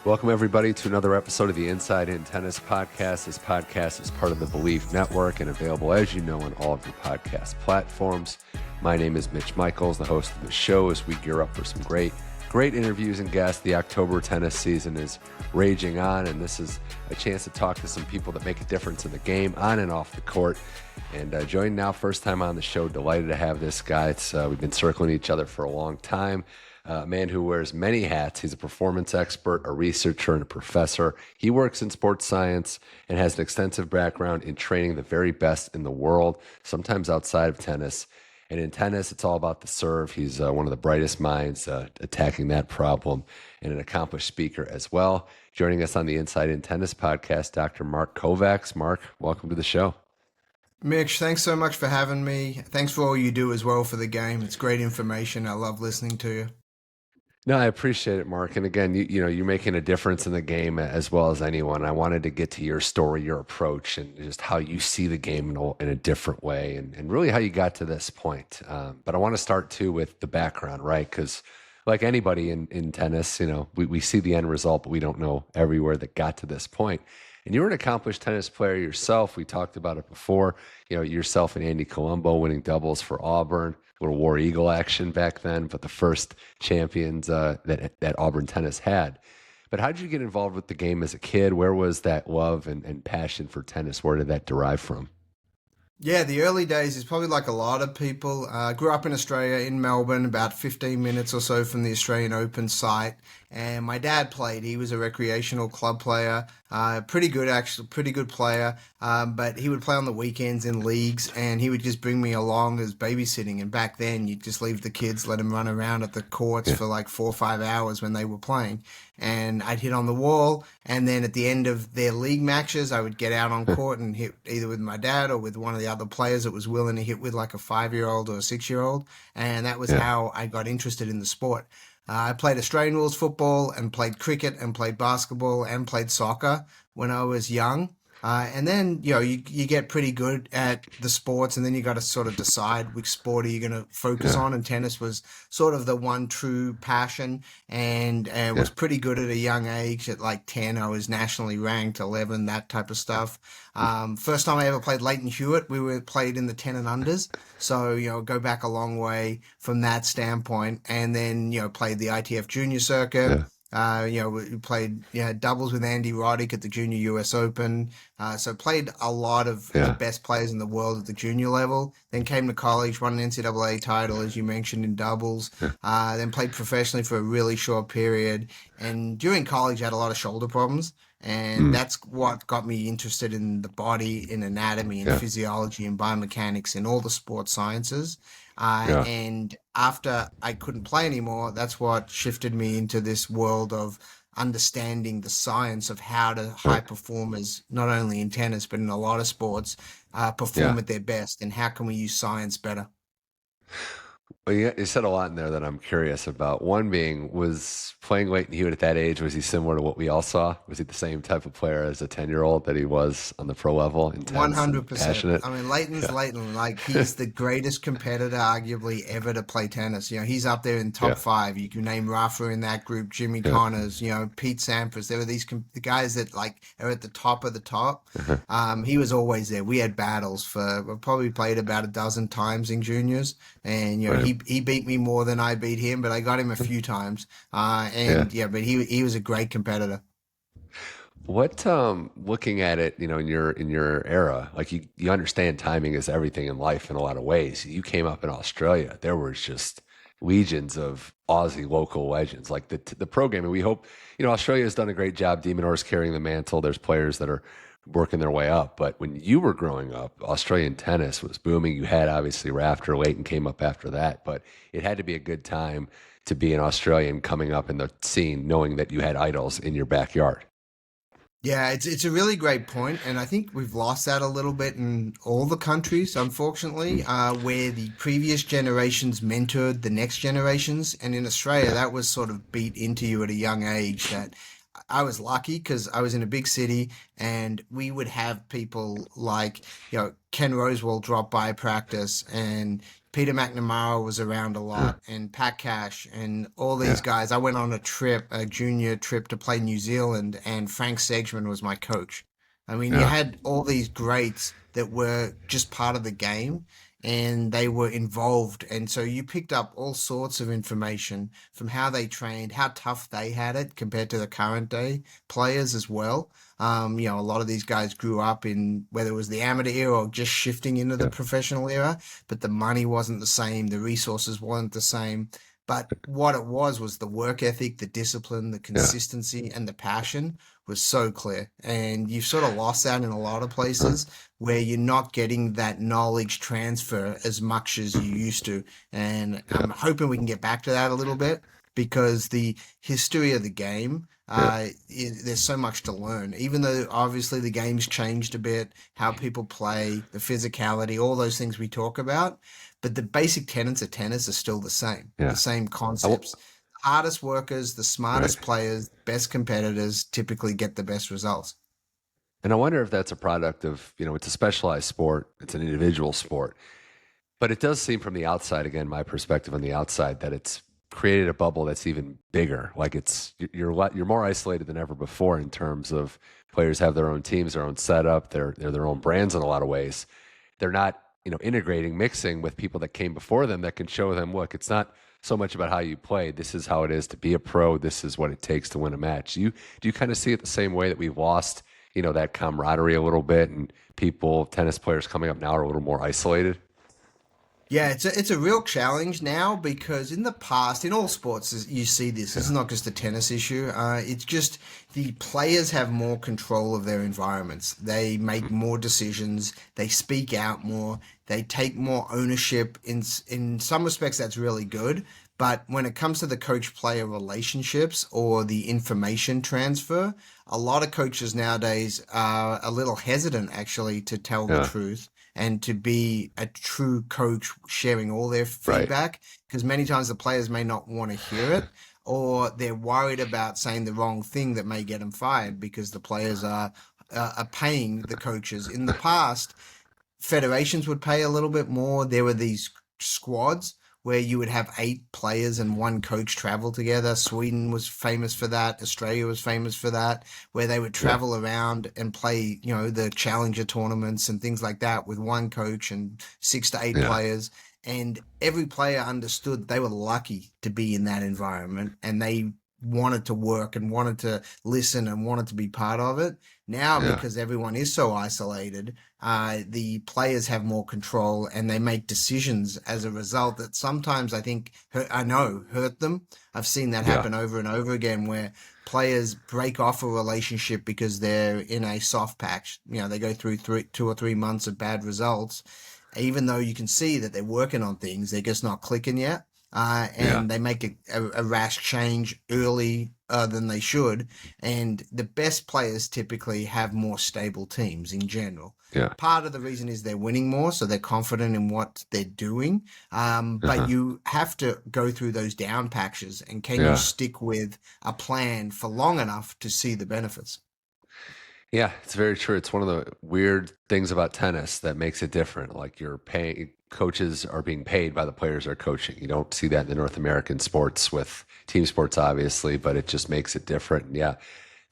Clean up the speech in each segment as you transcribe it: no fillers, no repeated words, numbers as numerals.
Welcome, everybody, to another episode of the Inside In Tennis Podcast. This podcast is part of the Belief Network and available, as you know, on all of your podcast platforms. My name is Mitch Michals, the host of the show, as we gear up for some great interviews and guests. The October tennis season is raging on, and this is a chance to talk to some people that make a difference in the game, on and off the court. And joining now, first time on the show, delighted to have this guy. We've been circling each other for a long time. A man who wears many hats. He's a performance expert, a researcher, and a professor. He works in sports science and has an extensive background in training the very best in the world, sometimes outside of tennis. And in tennis, it's all about the serve. He's one of the brightest minds attacking that problem, and an accomplished speaker as well. Joining us on the Inside In Tennis Podcast, Dr. Mark Kovacs. Mark, welcome to the show. Mitch, thanks so much for having me. Thanks for all you do as well for the game. It's great information. I love listening to you. No, I appreciate it, Mark. And again, you're making a difference in the game as well as anyone. I wanted to get to your story, your approach, and just how you see the game in a different way, and really how you got to this point. But I want to start too with the background, right? Because like anybody in tennis, we see the end result, but we don't know everywhere that got to this point. And you were an accomplished tennis player yourself. We talked about it before. Yourself and Andy Colombo winning doubles for Auburn. A little War Eagle action back then, but the first champions that Auburn tennis had. But how did you get involved with the game as a kid? Where was that love and passion for tennis? Where did that derive from? Yeah, the early days is probably like a lot of people. Grew up in Australia, in Melbourne, about 15 minutes or so from the Australian Open site. And my dad played. He was a recreational club player, pretty good player. But he would play on the weekends in leagues, and he would just bring me along as babysitting. And back then, you'd just leave the kids, let them run around at the courts for like 4 or 5 hours when they were playing. And I'd hit on the wall, and then at the end of their league matches, I would get out on court and hit either with my dad or with one of the other players that was willing to hit with, like a 5-year-old or a 6-year-old. And that was how I got interested in the sport. I played Australian rules football and played cricket and played basketball and played soccer when I was young. And then, you get pretty good at the sports, and then you got to sort of decide which sport are you going to focus on. And tennis was sort of the one true passion, and was pretty good at a young age. At like 10, I was nationally ranked, 11, that type of stuff. First time I ever played Lleyton Hewitt, we were played in the 10 and unders. So, go back a long way from that standpoint. And then, played the ITF junior circuit. We played doubles with Andy Roddick at the Junior US Open. So played a lot of the best players in the world at the junior level. Then came to college, won an NCAA title, as you mentioned, in doubles. Then played professionally for a really short period. And during college, I had a lot of shoulder problems. And that's what got me interested in the body, in anatomy, and physiology, and biomechanics, and all the sports sciences. And after I couldn't play anymore, that's what shifted me into this world of understanding the science of how to high performers, not only in tennis, but in a lot of sports, perform at their best, and how can we use science better? Well, you said a lot in there that I'm curious about. One being, was playing Lleyton Hewitt at that age, was he similar to what we all saw? Was he the same type of player as a 10-year-old that he was on the pro level? 100%. Passionate? I mean, Lleyton's Lleyton. Like, he's the greatest competitor, arguably, ever to play tennis. He's up there in top 5. You can name Rafa in that group, Jimmy Connors, Pete Sampras. There were these the guys that, like, are at the top of the top. He was always there. We had battles we probably played about a dozen times in juniors. And, he beat me more than I beat him, but I got him a few times. But he was a great competitor. What looking at it, in your era, like you understand timing is everything in life in a lot of ways. You came up in Australia. There was just legions of Aussie local legends, like the programming. We hope, Australia has done a great job. De Minaur's carrying the mantle. There's players that are working their way up. But when you were growing up, Australian tennis was booming. You had obviously Rafter, Lleyton came up after that, but it had to be a good time to be an Australian coming up in the scene, knowing that you had idols in your backyard. Yeah, it's a really great point, and I think we've lost that a little bit in all the countries, unfortunately, where the previous generations mentored the next generations, and in Australia, that was sort of beat into you at a young age that I was lucky because I was in a big city, and we would have people like, Ken Rosewall drop by practice, and Peter McNamara was around a Yeah. lot, and Pat Cash, and all these Yeah. guys. I went on a junior trip to play New Zealand, and Frank Segman was my coach. I mean, you Yeah. had all these greats that were just part of the game, and they were involved. And so you picked up all sorts of information from how they trained, how tough they had it compared to the current day players as well. A lot of these guys grew up in whether it was the amateur era or just shifting into the Yeah. professional era, but the money wasn't the same, the resources weren't the same. But what it was the work ethic, the discipline, the Yeah. consistency, and the passion was so clear. And you've sort of lost that in a lot of Uh, places where you're not getting that knowledge transfer as much as you used to. And yeah. I'm hoping we can get back to that a little bit because the history of the game, Yeah. there's so much to learn. Even though obviously the game's changed a bit, how people play, the physicality, all those things we talk about, but the basic tenets of tennis are still the Yeah. same I w- concepts. Hardest workers, the right. smartest players, best competitors typically get the best results. And I wonder if that's a product of, it's a specialized sport, it's an individual sport. But it does seem from the outside, again, my perspective on the outside, that it's created a bubble that's even bigger. Like you're more isolated than ever before in terms of players have their own teams, their own setup, they're their own brands in a lot of ways. They're not, integrating, mixing with people that came before them that can show them, look, it's not so much about how you play. This is how it is to be a pro. This is what it takes to win a match. Do you kind of see it the same way that we've lost, that camaraderie a little bit, and tennis players coming up now are a little more isolated? Yeah, it's a real challenge now because in the past, in all sports, you see this. This is Yeah. not just a tennis issue. It's just the players have more control of their environments. They make more decisions. They speak out more. They take more ownership. In some respects, that's really good. But when it comes to the coach-player relationships or the information transfer, a lot of coaches nowadays are a little hesitant actually to tell the Yeah. truth and to be a true coach sharing all their Right. feedback because many times the players may not want to hear it or they're worried about saying the wrong thing that may get them fired because the players are paying the coaches. In the past, federations would pay a little bit more. There were these squads where you would have 8 players and one coach travel together. Sweden was famous for that. Australia was famous for that, where they would Yeah. travel around and play, the challenger tournaments and things like that with one coach and 6 to 8 Yeah. players. And every player understood they were lucky to be in that environment and they wanted to work and wanted to listen and wanted to be part of it. Now, Yeah. because everyone is so isolated, the players have more control and they make decisions as a result that sometimes I think hurt them. I've seen that Yeah. happen over and over again where players break off a relationship because they're in a soft patch. They go through 2 or 3 months of bad results, even though you can see that they're working on things, they're just not clicking yet. Yeah. And they make a rash change early than they should. And the best players typically have more stable teams in general. Yeah. Part of the reason is they're winning more, so they're confident in what they're doing. But Uh-huh. you have to go through those down patches, and can you Yeah. stick with a plan for long enough to see the benefits? Yeah, it's very true. It's one of the weird things about tennis that makes it different. Like you're paying, coaches are being paid by the players they're coaching. You don't see that in the North American sports with team sports, obviously, but it just makes it different. And yeah,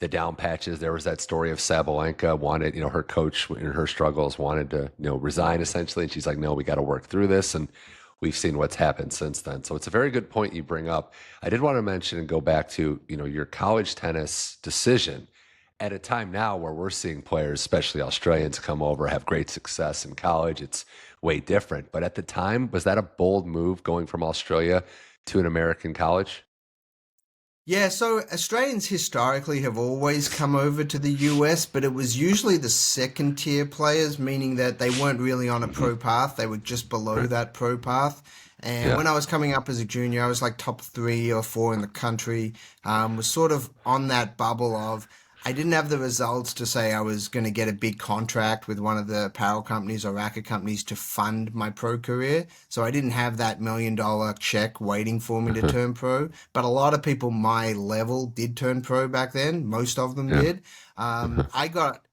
the down patches. There was that story of Sabalenka wanted, her coach in her struggles wanted to, resign essentially. And she's like, no, we got to work through this. And we've seen what's happened since then. So it's a very good point you bring up. I did want to mention and go back to, your college tennis decision at a time now where we're seeing players, especially Australians, come over, have great success in college. It's way different. But at the time, was that a bold move going from Australia to an American college? Yeah, so Australians historically have always come over to the US, but it was usually the second tier players, meaning that they weren't really on a Hmm. pro path. They were just below Right. that pro path. And Yeah. when I was coming up as a junior, I was like top 3 or 4 in the country, was sort of on that bubble of I didn't have the results to say I was going to get a big contract with one of the apparel companies or racket companies to fund my pro career. So I didn't have that $1 million check waiting for me to turn pro. But a lot of people my level did turn pro back then. Most of them Yeah. did. I got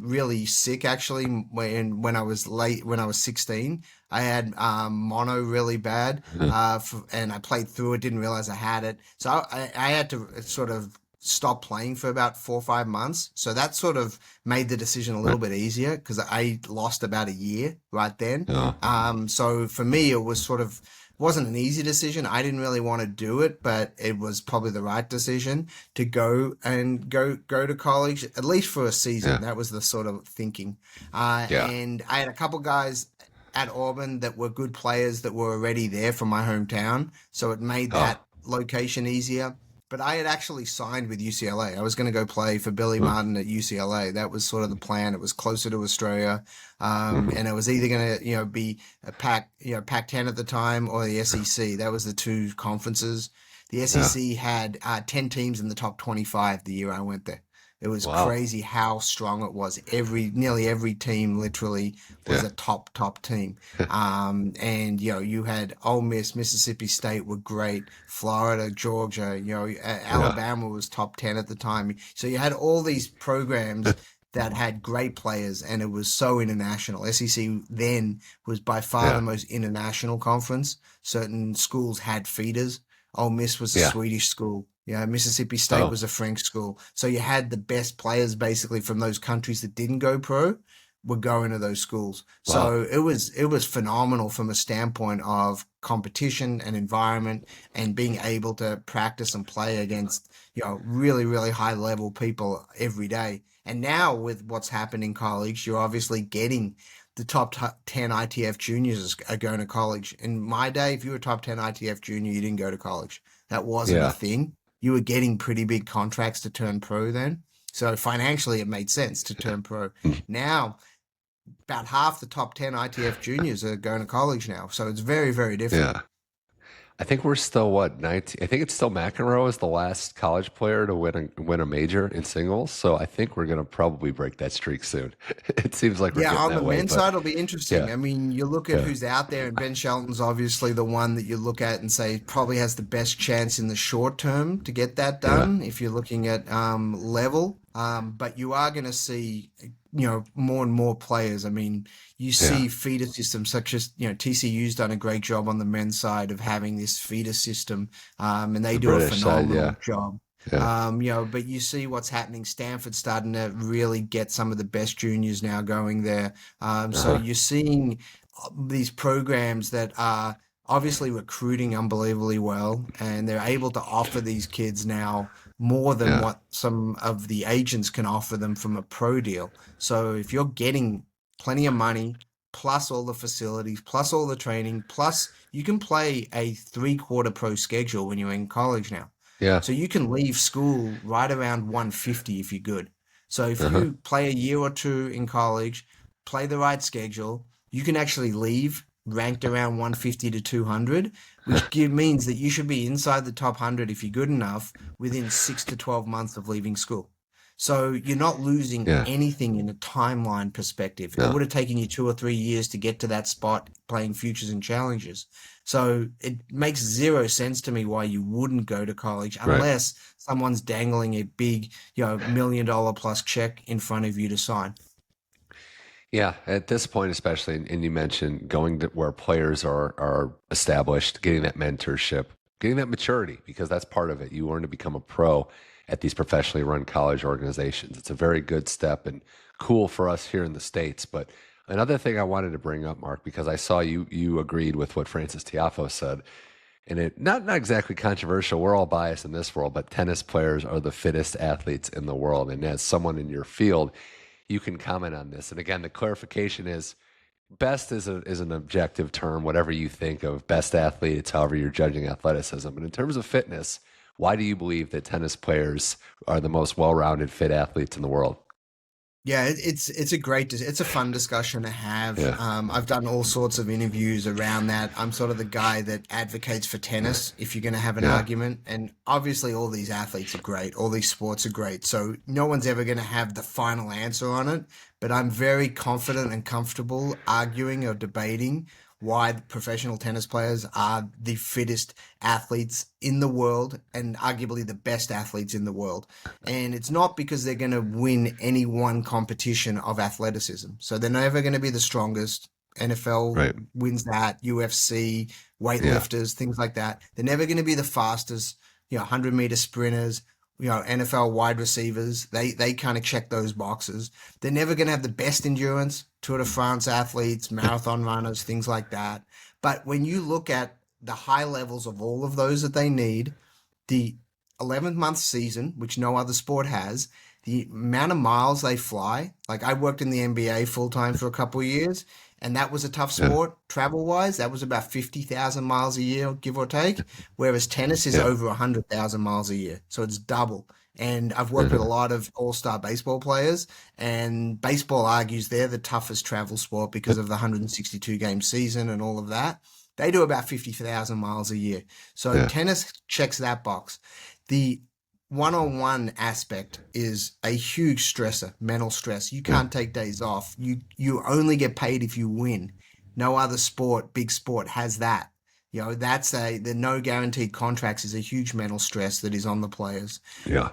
really sick actually when I was when I was 16. I had mono really bad, and I played through it, didn't realize I had it. So I had to sort of stop playing for about 4 or 5 months. So that sort of made the decision a little bit easier because I lost about a year right then. Oh, So for me, it was sort of wasn't an easy decision. I didn't really want to do it, but it was probably the right decision to go to college at least for a season. yeah. That was the sort of thinking. Yeah. And I had a couple guys at Auburn that were good players that were already there from my hometown, so it made Oh, that location easier. But I had actually signed with UCLA. I was going to go play for Billy mm, Martin at UCLA. That was sort of the plan. It was closer to Australia, mhm. and it was either going to, be a Pac-10 at the time or the SEC. That was the two conferences. The Yeah. SEC had 10 teams in the top 25 the year I went there. It was Wow. crazy how strong it was. Nearly every team literally was Yeah. a top team. And you had Ole Miss, Mississippi State were great, Florida, Georgia, Yeah. Alabama was top 10 at the time. So you had all these programs that had great players, and it was so international. SEC then was by far the Yeah. most international conference. Certain schools had feeders. Ole Miss was a Yeah. Swedish school. Yeah, Mississippi State Oh, was a French school. So you had the best players basically from those countries that didn't go pro were going to those schools. wow. So it was phenomenal from a standpoint of competition and environment and being able to practice and play against, really, really high level people every day. And now with what's happened in college, you're obviously getting the top 10 ITF juniors are going to college. In my day, if you were top 10 ITF junior, you didn't go to college. That wasn't a Yeah. thing. You were getting pretty big contracts to turn pro then. So financially, it made sense to turn pro. Mm, Now, about half the top 10 ITF juniors are going to college now. So it's very, very different. yeah. I think we're still what 19. I think it's still McEnroe is the last college player to win a major in singles. So I think we're gonna probably break that streak soon. It seems like we're Yeah, getting on the that way, men's but side, it'll be interesting. yeah, I mean, you look at yeah, who's out there, and Ben Shelton's obviously the one that you look at and say probably has the best chance in the short term to get that yeah, done if you're looking at level. But you are going to see, more and more players. I mean, you yeah. see feeder systems such as, TCU's done a great job on the men's side of having this feeder system, and they The do a British side, phenomenal yeah, job. yeah. But you see what's happening. Stanford's starting to really get some of the best juniors now going there. So Uh-huh. you're seeing these programs that are obviously recruiting unbelievably well, and they're able to offer these kids now more than Yeah, what some of the agents can offer them from a pro deal. So if you're getting plenty of money, plus all the facilities, plus all the training, plus you can play a 3-quarter pro schedule when you're in college now. yeah. So you can leave school right around 150 if you're good. So if Uh-huh. you play a year or two in college, play the right schedule, you can actually leave ranked around 150 to 200, which means that you should be inside the top 100 if you're good enough within 6 to 12 months of leaving school. So you're not losing Yeah. anything in a timeline perspective. It No. would have taken you 2 or 3 years to get to that spot playing futures and challenges. So it makes zero sense to me why you wouldn't go to college Right. unless someone's dangling a big, $1 million plus check in front of you to sign. Yeah, at this point, especially, and you mentioned going to where players are established, getting that mentorship, getting that maturity, because that's part of it. You learn to become a pro at these professionally run college organizations. It's a very good step and cool for us here in the States. But another thing I wanted to bring up, Mark, because I saw you agreed with what Francis Tiafoe said, and it not exactly controversial. We're all biased in this world, but tennis players are the fittest athletes in the world. And as someone in your field, you can comment on this. And again, the clarification is best is an objective term, whatever you think of best athletes, however you're judging athleticism. But in terms of fitness, why do you believe that tennis players are the most well-rounded fit athletes in the world? Yeah, it's a it's a fun discussion to have. Yeah, I've done all sorts of interviews around that. I'm sort of the guy that advocates for tennis if you're going to have an yeah, argument. And obviously, all these athletes are great, all these sports are great. So no one's ever going to have the final answer on it. But I'm very confident and comfortable arguing or debating why the professional tennis players are the fittest athletes in the world and arguably the best athletes in the world. And it's not because they're going to win any one competition of athleticism. So they're never going to be the strongest. NFL right. wins that, UFC, Yeah, weightlifters, things like that. They're never going to be the fastest, 100-meter sprinters, NFL wide receivers. They kind of check those boxes. They're never going to have the best endurance, Tour de France athletes, marathon runners, things like that. But when you look at the high levels of all of those that they need, the 11th month season, which no other sport has, the amount of miles they fly. Like I worked in the NBA full time for a couple of years, and that was a tough yeah, sport travel wise. That was about 50,000 miles a year, give or take. Whereas tennis is yeah. over 100,000 miles a year. So it's double. And I've worked with a Hmm. lot of all-star baseball players, and baseball argues they're the toughest travel sport because of the 162 game season and all of that. They do about 50,000 miles a year. So Yeah, tennis checks that box. The one-on-one aspect is a huge stressor, mental stress. You yeah, can't take days off. You only get paid if you win. No other sport, big sport, has that. That's the no guaranteed contracts is a huge mental stress that is on the players. yeah,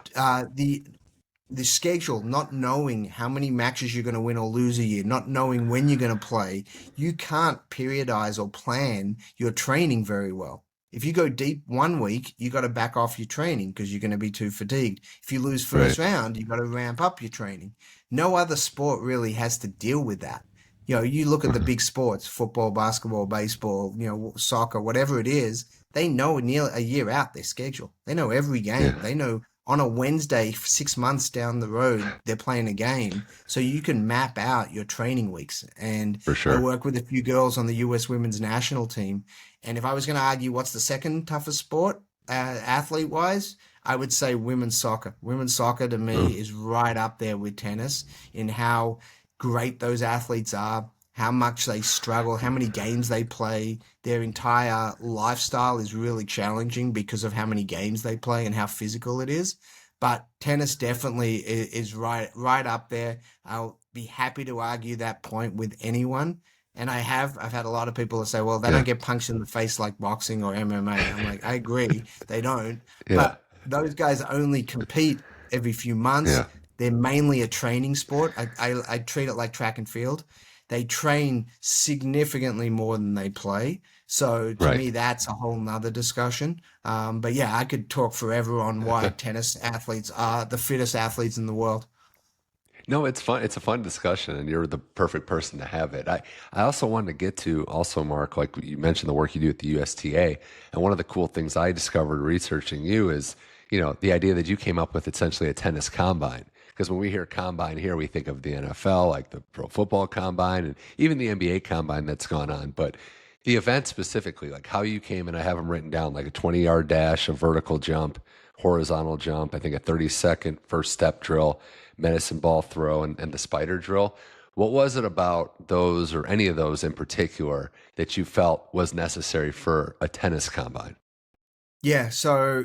The schedule, not knowing how many matches you're going to win or lose a year, not knowing when you're going to play, you can't periodize or plan your training very well. If you go deep one week, you got to back off your training because you're going to be too fatigued. If you lose first right. round, you got to ramp up your training. No other sport really has to deal with that. You look at the Mhm. big sports, football, basketball, baseball, soccer, whatever it is, they know nearly a year out their schedule. They know every game. Yeah, They know on a Wednesday, 6 months down the road, they're playing a game. So you can map out your training weeks. And for I sure. work with a few girls on the US women's national team. And if I was going to argue what's the second toughest sport, athlete wise, I would say women's soccer. Women's soccer to Mm. me is right up there with tennis in how great those athletes are, how much they struggle, how many games they play. Their entire lifestyle is really challenging because of how many games they play and how physical it is. But tennis definitely is right up there. I'll be happy to argue that point with anyone. And I've had a lot of people that say, well, they don't Yeah, get punched in the face like boxing or MMA. I'm like, I agree, they don't. yeah, But those guys only compete every few months. yeah, They're mainly a training sport. I treat it like track and field. They train significantly more than they play. So to right. me, that's a whole nother discussion. But yeah, I could talk forever on why tennis athletes are the fittest athletes in the world. No, it's fun. It's a fun discussion, and you're the perfect person to have it. I also wanted to get to also, Mark, like you mentioned the work you do at the USTA, and one of the cool things I discovered researching you is, the idea that you came up with essentially a tennis combine. Because when we hear combine here, we think of the NFL, like the Pro Football Combine, and even the NBA Combine that's gone on. But the event specifically, like how you came in, I have them written down, like a 20-yard dash, a vertical jump, horizontal jump, I think a 30-second first step drill, medicine ball throw, and the spider drill. What was it about those or any of those in particular that you felt was necessary for a tennis combine? Yeah, so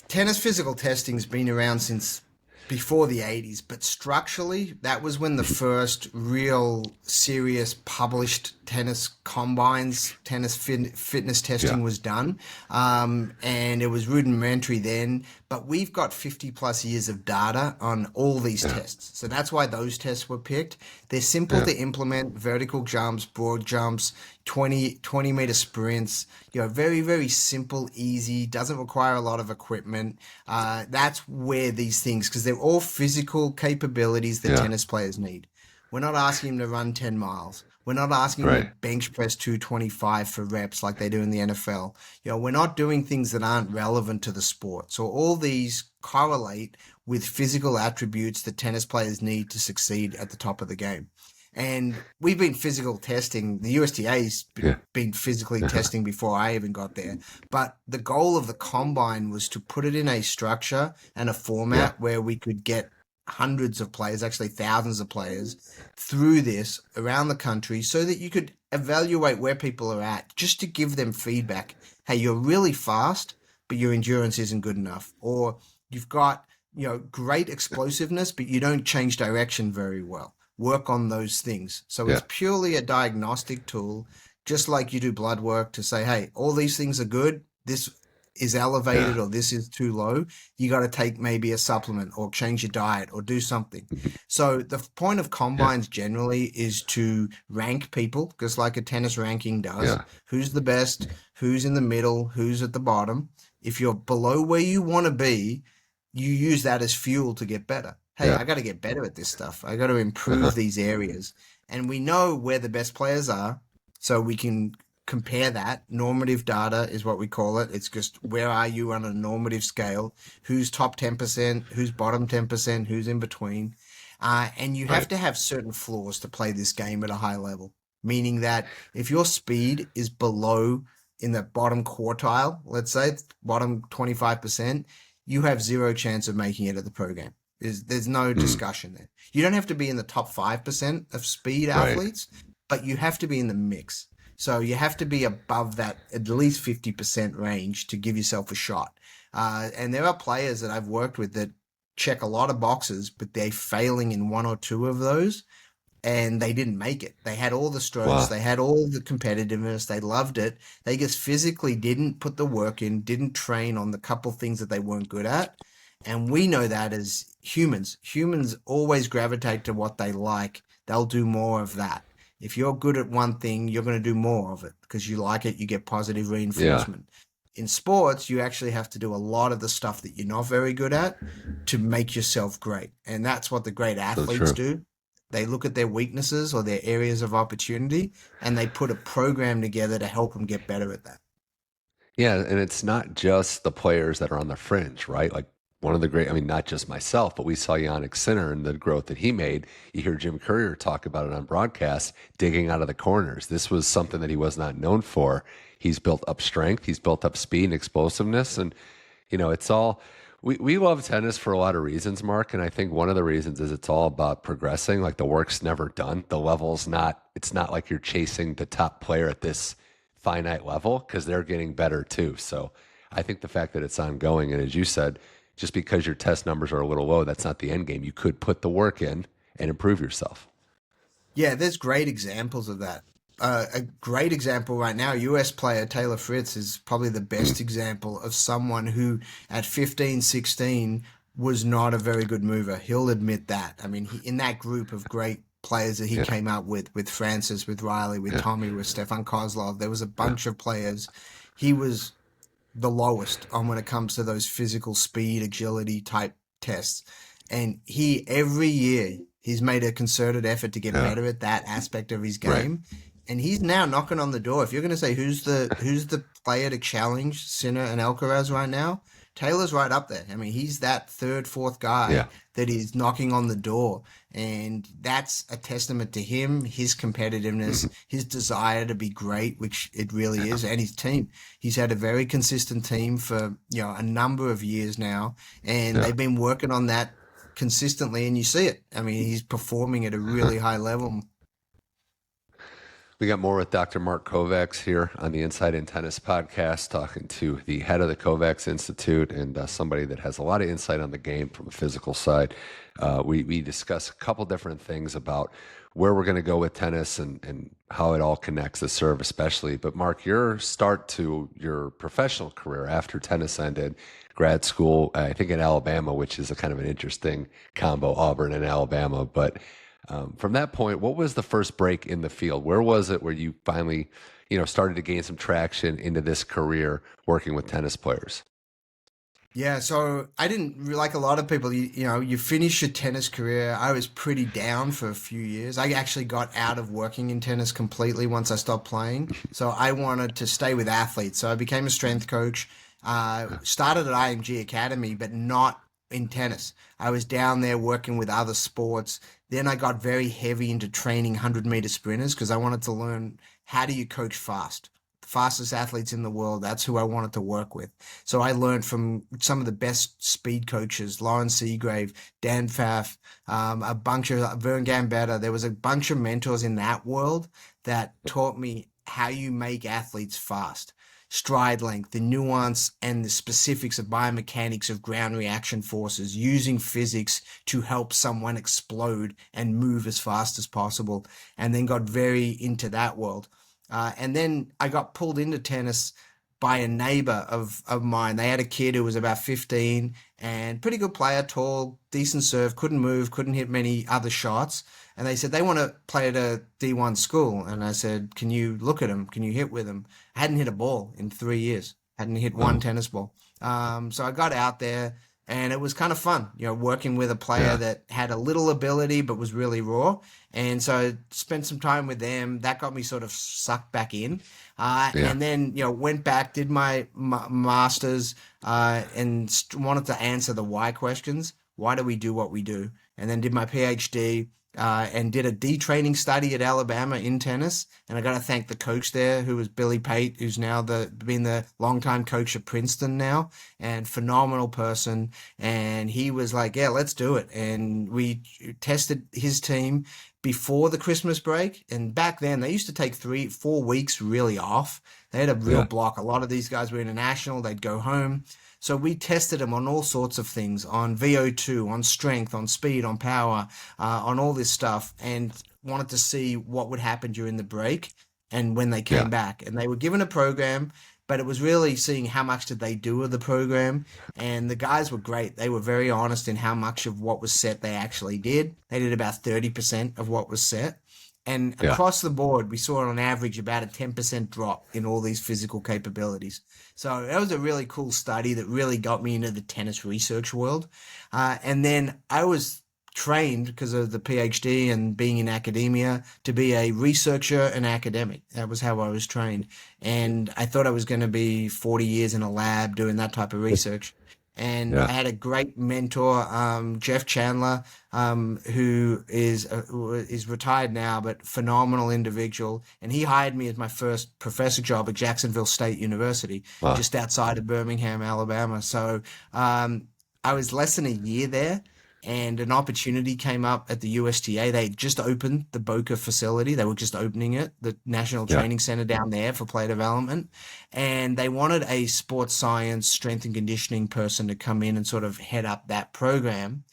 tennis physical testing's been around since before the 80s, but structurally, that was when the Mhm. first real serious published tennis combines, fitness Yeah, testing was done. And it was rudimentary then, but we've got 50 plus years of data on all these yeah, tests. So that's why those tests were picked. They're simple yeah, to implement: vertical jumps, broad jumps, 20-meter sprints, very, very simple, easy, doesn't require a lot of equipment. That's where these things, because they're all physical capabilities that yeah, tennis players need. We're not asking them to run 10 miles. We're not asking them to right. bench press 225 for reps like they do in the NFL. We're not doing things that aren't relevant to the sport. So all these correlate with physical attributes that tennis players need to succeed at the top of the game. And we've been physical testing. The USDA's Yeah, been physically testing before I even got there. But the goal of the combine was to put it in a structure and a yeah, format where we could get hundreds of players, actually thousands of players, through this around the country so that you could evaluate where people are at, just to give them feedback. Hey, you're really fast, but your endurance isn't good enough. Or you've got, great explosiveness, but you don't change direction very well. Work on those things. So Yeah. it's purely a diagnostic tool, just like you do blood work to say, hey, all these things are good. This is elevated Yeah. or this is too low. You got to take maybe a supplement or change your diet or do something. So the point of Yeah. combines generally is to rank people, just like a tennis ranking does. Yeah. Who's the best? Who's in the middle? Who's at the bottom? If you're below where you want to be, you use that as fuel to get better. Hey, Yeah. I got to get better at this stuff. I got to Uh-huh. improve these areas. And we know where the best players are, so we can compare that. Normative data is what we call it. It's just where are you on a normative scale? Who's top 10%? Who's bottom 10%? Who's in between? And you have Right. to have certain floors to play this game at a high level, meaning that if your speed is below in the bottom quartile, let's say bottom 25%, you have zero chance of making it at the pro game. There's no Mm. discussion there. You don't have to be in the top 5% of speed Right. athletes, but you have to be in the mix. So you have to be above that at least 50% range to give yourself a shot. And there are players that I've worked with that check a lot of boxes, but they're failing in one or two of those, and they didn't make it. They had all the strokes, Wow. they had all the competitiveness, they loved it. They just physically didn't put the work in, didn't train on the couple things that they weren't good at. And we know that as humans. Humans always gravitate to what they like. They'll do more of that. If you're good at one thing, you're going to do more of it because you like it, you get positive Yeah. reinforcement. In sports, you actually have to do a lot of the stuff that you're not very good at to make yourself great. And that's what the great So athletes true. do. They look at their weaknesses or their areas of opportunity and they put a program together to help them get better at that. Yeah, and it's not just the players that are on the fringe, right? Like one of the great, I mean, not just myself, but we saw Yannick Sinner and the growth that he made. You hear Jim Courier talk about it on broadcast, digging out of the corners. This was something that he was not known for. He's built up strength, he's built up speed and explosiveness. And, it's all, we love tennis for a lot of reasons, Mark. And I think one of the reasons is it's all about progressing. Like the work's never done. The level's not, it's not like you're chasing the top player at this finite level because they're getting better too. So I think the fact that it's ongoing, and as you said, just because your test numbers are a little low, that's not the end game. You could put the work in and improve yourself. Yeah, there's great examples of that. A great example right now, US player Taylor Fritz is probably the best example of someone who at 15, 16 was not a very good mover. He'll admit that. I mean, in that group of great players that he Yeah, came out with Francis, with Riley, with yeah, Tommy, with Stefan Kozlov, there was a yeah, bunch of players. He was the lowest on when it comes to those physical speed, agility type tests. And every year, he's made a concerted effort to get yeah. better at that aspect of his Right. game. And he's now knocking on the door. If you're going to say who's the player to challenge Sinner and Alcaraz right now, Taylor's right up there. I mean, he's that third, fourth guy Yeah. that is knocking on the door. And that's a testament to him, his competitiveness, Mhm. his desire to be great, which it really Yeah. is, and his team. He's had a very consistent team for, a number of years now, and Yeah. they've been working on that consistently, and you see it. I mean, he's performing at a really high level. We got more with Dr. Mark Kovacs here on the Inside in Tennis podcast, talking to the head of the Kovacs Institute and somebody that has a lot of insight on the game from a physical side. We discuss a couple different things about where we're going to go with tennis and how it all connects, the serve especially. But Mark, your start to your professional career after tennis ended, grad school, I think in Alabama, which is a kind of an interesting combo, Auburn and Alabama. But from that point, what was the first break in the field? Where was it where you finally, started to gain some traction into this career working with tennis players? Yeah, so I didn't like a lot of people. You finish your tennis career. I was pretty down for a few years. I actually got out of working in tennis completely once I stopped playing. So I wanted to stay with athletes. So I became a strength coach. Started at IMG Academy, but not in tennis. I was down there working with other sports. Then I got very heavy into training 100-meter sprinters because I wanted to learn how do you coach fast. fastest athletes in the world. That's who I wanted to work with. So I learned from some of the best speed coaches, Lauren Seagrave, Dan Pfaff, a bunch of Vern Gambetta. There was a bunch of mentors in that world that taught me how you make athletes fast. Stride length, the nuance and the specifics of biomechanics of ground reaction forces, using physics to help someone explode and move as fast as possible, and then got very into that world. And then I got pulled into tennis by a neighbor of mine. They had a kid who was about 15 and pretty good player, tall, decent serve, couldn't move, couldn't hit many other shots. And they said they want to play at a D1 school. And I said, can you look at him? Can you hit with him? I hadn't hit a ball in 3 years. Hadn't hit one tennis ball. So I got out there and it was kind of fun, working with a player that had a little ability but was really raw. And so I spent some time with them. That got me sort of sucked back in. And then, went back, did my master's and wanted to answer the why questions. Why do we do what we do? And then did my PhD. And did a detraining study at Alabama in tennis. And I got to thank the coach there, who was Billy Pate, who's now been the longtime coach at Princeton now, and phenomenal person. And he was like, yeah, let's do it. And we tested his team before the Christmas break. And back then they used to take 3-4 weeks really off. They had a real block. A lot of these guys were international. They'd go home. So we tested them on all sorts of things, on VO2, on strength, on speed, on power, on all this stuff, and wanted to see what would happen during the break and when they came back. And they were given a program, but it was really seeing how much did they do of the program. And the guys were great. They were very honest in how much of what was set they actually did. They did about 30% of what was set. And across the board, we saw on average about a 10% drop in all these physical capabilities. So that was a really cool study that really got me into the tennis research world. And then I was trained, because of the PhD and being in academia, to be a researcher and academic. That was how I was trained. And I thought I was going to be 40 years in a lab doing that type of research. And I had a great mentor, Jeff Chandler, who is retired now, but phenomenal individual. And he hired me as my first professor job at Jacksonville State University, just outside of Birmingham, Alabama. So I was less than a year there. And an opportunity came up at the USTA. They just opened the Boca facility. They were just opening it, the National Training Center down there for player development. And they wanted a sports science, strength and conditioning person to come in and sort of head up that program.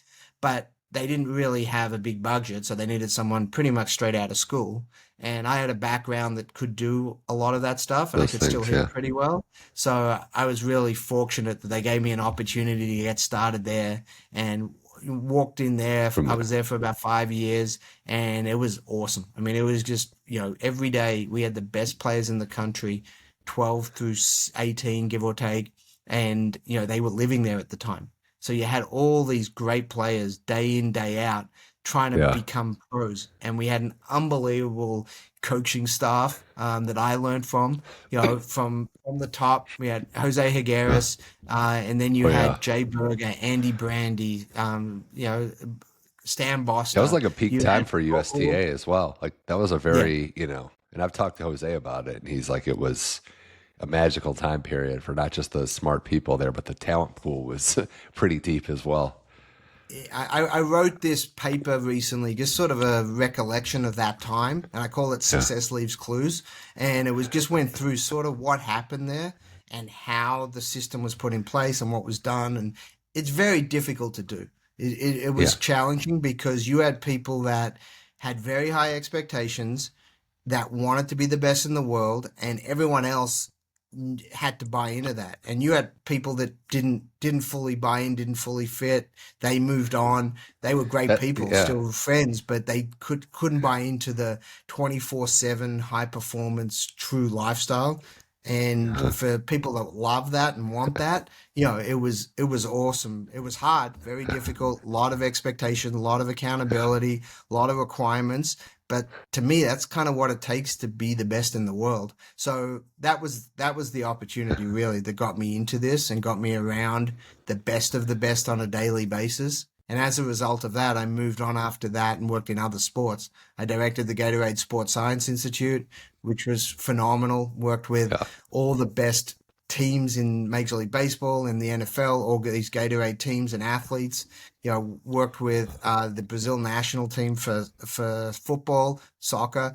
But they didn't really have a big budget, so they needed someone pretty much straight out of school. And I had a background that could do a lot of that stuff, and I could still hit pretty well. So I was really fortunate that they gave me an opportunity to get started there, and walked in there. I was there for about 5 years, and it was awesome. I mean, it was just, every day we had the best players in the country, 12 through 18, give or take. And, they were living there at the time. So you had all these great players day in, day out trying to become pros. And we had an unbelievable coaching staff that I learned from, from the top. We had Jose Higueras, and then you had Jay Berger, Andy Brandy, Stan Boster. That was like a peak time for USTA as well. Like that was a very, and I've talked to Jose about it, and he's like, it was a magical time period for not just the smart people there, but the talent pool was pretty deep as well. I wrote this paper recently, just sort of a recollection of that time, and I call it Success Leaves Clues. And it was just went through sort of what happened there and how the system was put in place and what was done. And it's very difficult to do. It was challenging because you had people that had very high expectations, that wanted to be the best in the world, and everyone else had to buy into that. And you had people that didn't fully buy in, didn't fully fit. They moved on. They were great people, still friends, but they couldn't buy into the 24/7 high performance true lifestyle. And for people that love that and want that, it was awesome. It was hard, very difficult, a lot of expectation, a lot of accountability, a lot of requirements. But to me, that's kind of what it takes to be the best in the world. So that was the opportunity really that got me into this and got me around the best of the best on a daily basis. And as a result of that, I moved on after that and worked in other sports. I directed the Gatorade Sports Science Institute, which was phenomenal. Worked with Yeah. all the best teams in Major League Baseball and the NFL, all these Gatorade teams and athletes. Worked with the Brazil national team for football, soccer,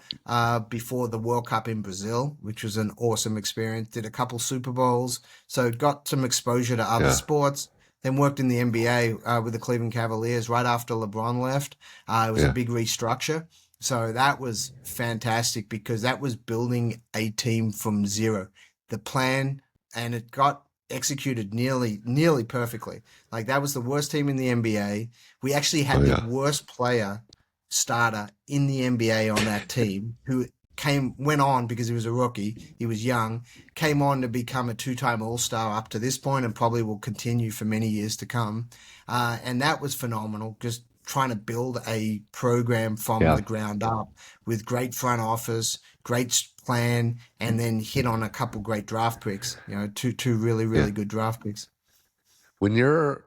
before the World Cup in Brazil, which was an awesome experience. Did a couple Super Bowls, so got some exposure to other Yeah. sports. Then worked in the NBA with the Cleveland Cavaliers right after LeBron left. It was a Yeah. big restructure. So that was fantastic because that was building a team from zero. The plan, and it got executed nearly perfectly. Like that was the worst team in the NBA. We actually Oh had the yeah. worst player starter in the NBA on that team who went on because he was a rookie. He was young, came on to become a two-time All-Star up to this point and probably will continue for many years to come. And that was phenomenal, just trying to build a program from Yeah. the ground up with great front office, great plan, and then hit on a couple great draft picks, two really, Yeah. really good draft picks. When you're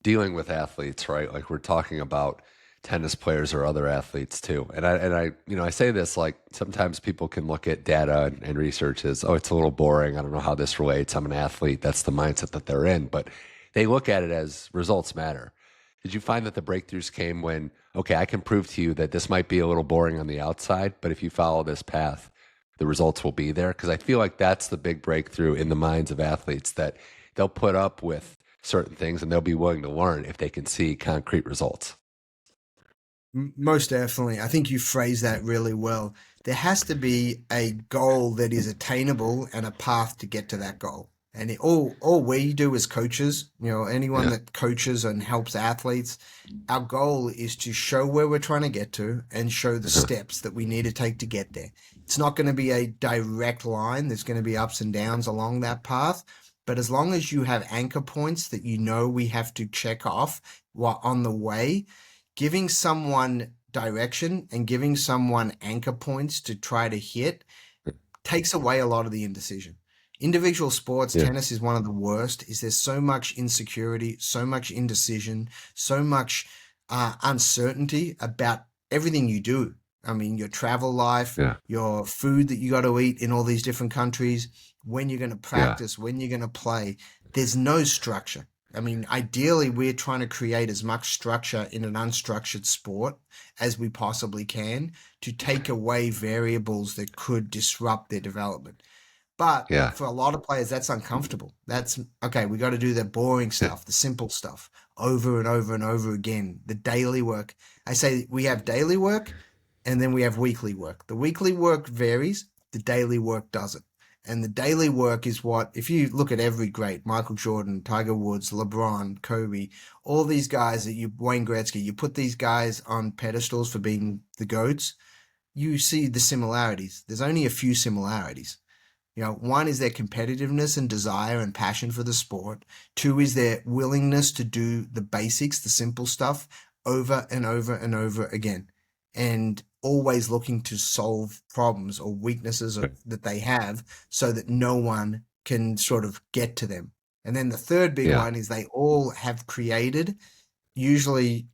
dealing with athletes, right? Like we're talking about tennis players or other athletes too. And I say this like sometimes people can look at data and research as, oh, it's a little boring. I don't know how this relates. I'm an athlete. That's the mindset that they're in. But they look at it as results matter. Did you find that the breakthroughs came when, okay, I can prove to you that this might be a little boring on the outside, but if you follow this path, the results will be there? Because I feel like that's the big breakthrough in the minds of athletes, that they'll put up with certain things and they'll be willing to learn if they can see concrete results. Most definitely. I think you phrased that really well. There has to be a goal that is attainable and a path to get to that goal. And all we do as coaches, anyone Yeah. that coaches and helps athletes, our goal is to show where we're trying to get to and show the Uh-huh. steps that we need to take to get there. It's not going to be a direct line. There's going to be ups and downs along that path. But as long as you have anchor points that we have to check off while on the way, giving someone direction and giving someone anchor points to try to hit takes away a lot of the indecision. Individual sports, Yeah. tennis is one of the worst. Is there's so much insecurity, so much indecision, so much uncertainty about everything you do. I mean, your travel life, Yeah. your food that you got to eat in all these different countries, when you're going to Yeah. practice, when you're going to play. There's no structure. I mean, ideally, we're trying to create as much structure in an unstructured sport as we possibly can to take away variables that could disrupt their development. But Yeah. for a lot of players, that's uncomfortable. That's okay. We got to do the boring Yeah. stuff, the simple stuff over and over and over again, the daily work. I say we have daily work and then we have weekly work. The weekly work varies, the daily work doesn't. And the daily work is what, if you look at every great, Michael Jordan, Tiger Woods, LeBron, Kobe, all these guys Wayne Gretzky, you put these guys on pedestals for being the GOATs, you see the similarities. There's only a few similarities. One is their competitiveness and desire and passion for the sport. Two is their willingness to do the basics, the simple stuff, over and over and over again. And always looking to solve problems or weaknesses that they have so that no one can sort of get to them. And then the third big Yeah. one is they all have created, usually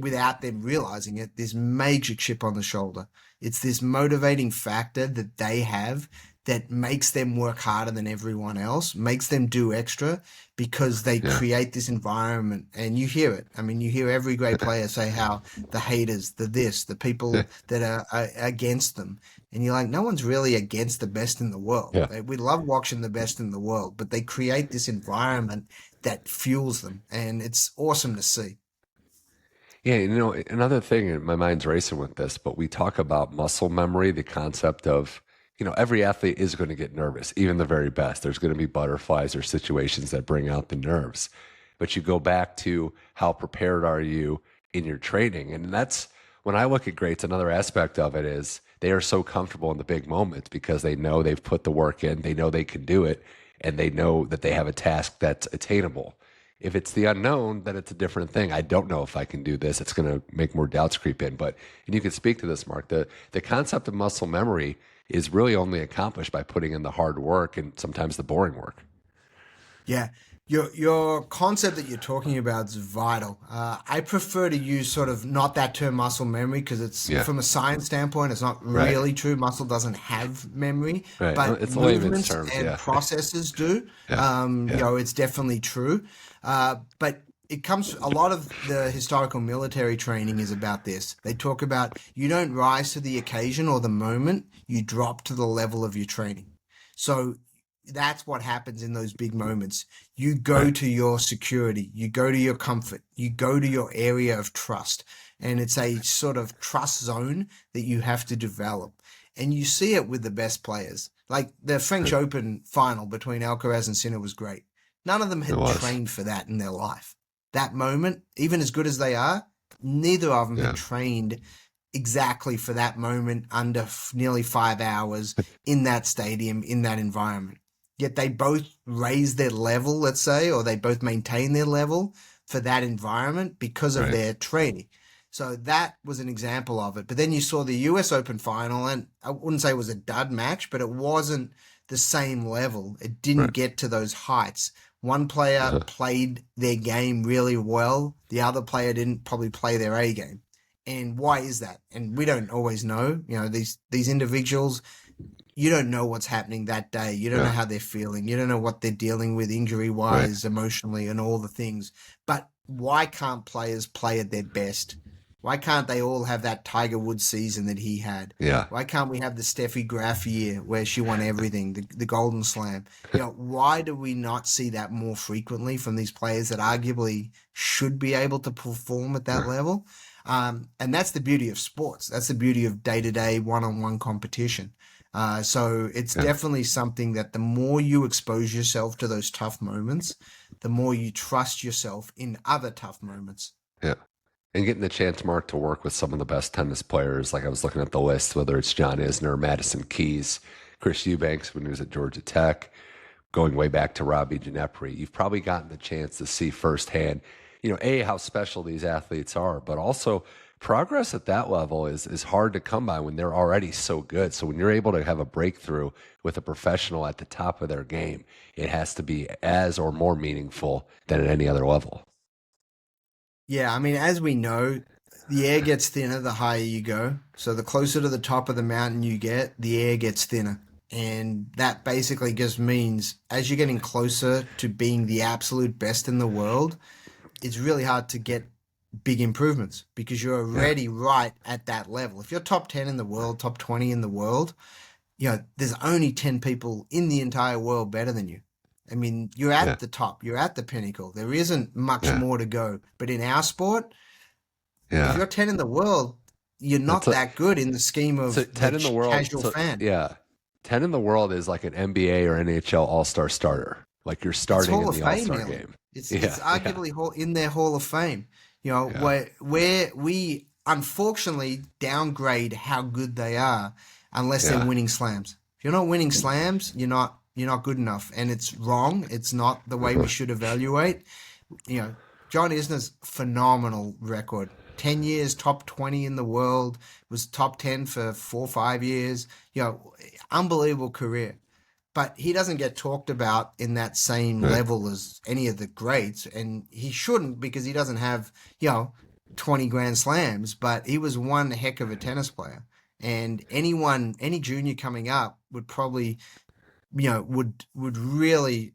without them realizing it, this major chip on the shoulder. It's this motivating factor that they have that makes them work harder than everyone else, makes them do extra because they Yeah. create this environment. And you hear it. I mean, you hear every great player say how the haters, the people that are against them. And you're like, no one's really against the best in the world. Yeah. We love watching the best in the world, but they create this environment that fuels them. And it's awesome to see. Yeah, another thing, and my mind's racing with this, but we talk about muscle memory, the concept of, every athlete is going to get nervous, even the very best. There's going to be butterflies or situations that bring out the nerves. But you go back to how prepared are you in your training? And that's when I look at greats, another aspect of it is they are so comfortable in the big moments because they know they've put the work in, they know they can do it, and they know that they have a task that's attainable. If it's the unknown, then it's a different thing. I don't know if I can do this. It's going to make more doubts creep in. And you can speak to this, Mark. The concept of muscle memory is really only accomplished by putting in the hard work and sometimes the boring work. Yeah. Your concept that you're talking about is vital. I prefer to use sort of not that term muscle memory because it's Yeah. from a science standpoint, it's not Right. really true. Muscle doesn't have memory, Right. but It's layman's movements terms. and Yeah. processes do. Yeah. Yeah. It's definitely true. But it comes, a lot of the historical military training is about this. They talk about you don't rise to the occasion or the moment, you drop to the level of your training. So that's what happens in those big moments. You go Right. to your security, you go to your comfort, you go to your area of trust. And it's a sort of trust zone that you have to develop. And you see it with the best players. Like the French Right. Open final between Alcaraz and Sinner was great. None of them It had was. trained for that in their life. That moment, even as good as they are, neither of them Yeah. had trained exactly for that moment under nearly 5 hours in that stadium, in that environment. Yet they both raised their level, let's say, or they both maintain their level for that environment because of Right. their training. So that was an example of it. But then you saw the US Open final, and I wouldn't say it was a dud match, but it wasn't the same level. It didn't Right. get to those heights. One player Uh-huh. played their game really well. The other player didn't probably play their A game. And why is that? And we don't always know. These individuals, you don't know what's happening that day. You don't know Yeah. how they're feeling. You don't know what they're dealing with injury Right. wise, emotionally, and all the things. But why can't players play at their best? Why can't they all have that Tiger Woods season that he had? Yeah. Why can't we have the Steffi Graf year where she won everything, the Golden Slam? Why do we not see that more frequently from these players that arguably should be able to perform at that Right. level? And that's the beauty of sports. That's the beauty of day-to-day one-on-one competition. So it's Yeah. definitely something that the more you expose yourself to those tough moments, the more you trust yourself in other tough moments. Yeah. And getting the chance, Mark, to work with some of the best tennis players. Like I was looking at the list, whether it's John Isner, Madison Keys, Chris Eubanks when he was at Georgia Tech, going way back to Robby Ginepri. You've probably gotten the chance to see firsthand, A, how special these athletes are, but also progress at that level is hard to come by when they're already so good. So when you're able to have a breakthrough with a professional at the top of their game, it has to be as or more meaningful than at any other level. Yeah, I mean, as we know, the air gets thinner the higher you go. So the closer to the top of the mountain you get, the air gets thinner. And that basically just means as you're getting closer to being the absolute best in the world, it's really hard to get big improvements because you're Yeah. already right at that level. If you're top 10 in the world, top 20 in the world, there's only 10 people in the entire world better than you. I mean, you're Yeah. at the top, you're at the pinnacle. There isn't much Yeah. more to go. But in our sport, if Yeah. you're 10 in the world, you're That's not that good in the scheme so of the 10 in the world. casual So fan. yeah. 10 in the world is like an NBA or NHL all-star starter. Like you're It's starting Hall in of the Fame all-star nearly. game. It's Yeah. Yeah. arguably in their Hall of Fame. Yeah. Where we unfortunately downgrade how good they are unless they're Yeah. winning slams. If you're not winning slams, you're not good enough, and it's wrong. It's not the way we Uh-huh. should evaluate. You know, John Isner's phenomenal record. 10 years, top 20 in the world, was top 10 for 4 or 5 years. Unbelievable career. But he doesn't get talked about in that same Right. level as any of the greats, and he shouldn't because he doesn't have, you know, 20 Grand Slams, but he was one heck of a tennis player. And any junior coming up would probably, would really,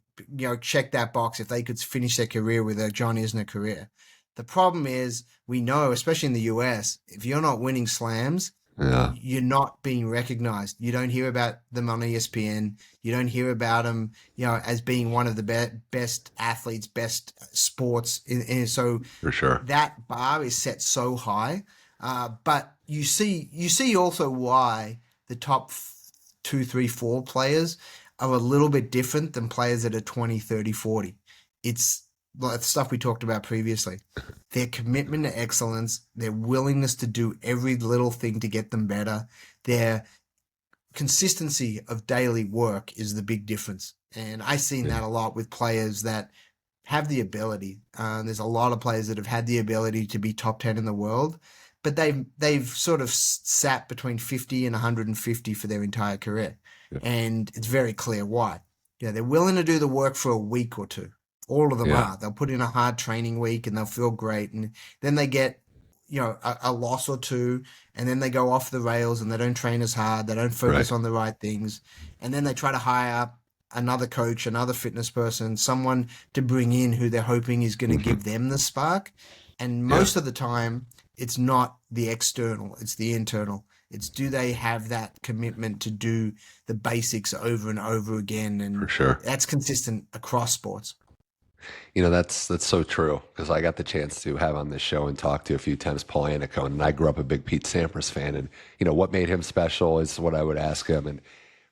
check that box if they could finish their career with a John Isner career. The problem is we know, especially in the US, if you're not winning slams, Yeah. you're not being recognized. You don't hear about them on ESPN. You don't hear about them, as being one of the best athletes, best sports. So For sure. that bar is set so high. But you see also why the top two, three, four players are a little bit different than players that are 20, 30, 40. It's like the stuff we talked about previously. Their commitment to excellence, their willingness to do every little thing to get them better, their consistency of daily work is the big difference. And I've seen Yeah. that a lot with players that have the ability. There's a lot of players that have had the ability to be top 10 in the world, but they've sort of sat between 50 and 150 for their entire career. Yeah. And it's very clear why. Yeah, they're willing to do the work for a week or two. All of them Yeah. are. They'll put in a hard training week and they'll feel great. And then they get, a loss or two, and then they go off the rails and they don't train as hard. They don't Right. focus on the right things. And then they try to hire another coach, another fitness person, someone to bring in who they're hoping is going to Hmm. give them the spark. And Yeah, most of the time, it's not the external, it's the internal. It's do they have that commitment to do the basics over and over again? for And sure. that's consistent across sports. That's so true because I got the chance to have on this show and talk to a few times Paul Anacone, and I grew up a big Pete Sampras fan, and what made him special is what I would ask him. And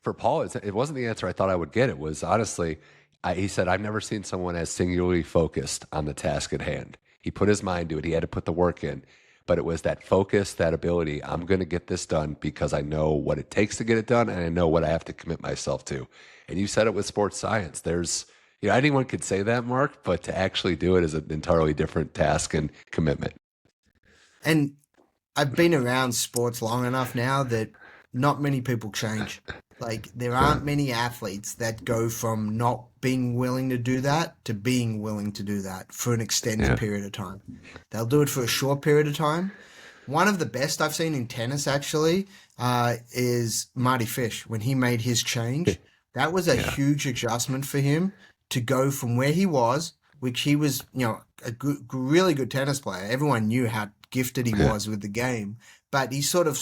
for Paul, it wasn't the answer I thought I would get. It was honestly, he said, I've never seen someone as singularly focused on the task at hand. He put his mind to it. He had to put the work in, but it was that focus, that ability. I'm going to get this done because I know what it takes to get it done, and I know what I have to commit myself to. And you said it with sports science. There's anyone could say that, Mark, but to actually do it is an entirely different task and commitment. And I've been around sports long enough now that not many people change. Like, there Yeah, aren't many athletes that go from not being willing to do that to being willing to do that for an extended yeah, period of time. They'll do it for a short period of time. One of the best I've seen in tennis, actually, is Mardy Fish. When he made his change, that was a yeah, huge adjustment for him to go from where he was, which he was, a really good tennis player. Everyone knew how gifted he yeah, was with the game, but he sort of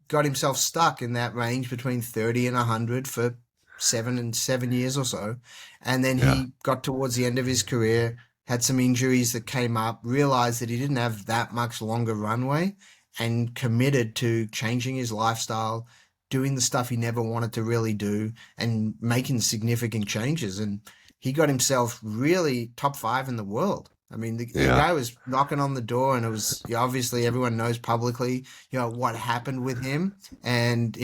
got himself stuck in that range between 30 and 100 for 7 years or so. And then yeah, he got towards the end of his career, had some injuries that came up, realized that he didn't have that much longer runway, and committed to changing his lifestyle, doing the stuff he never wanted to really do, and making significant changes. And he got himself really top five in the world. I mean, the yeah, guy was knocking on the door, and it was, obviously everyone knows publicly, what happened with him, and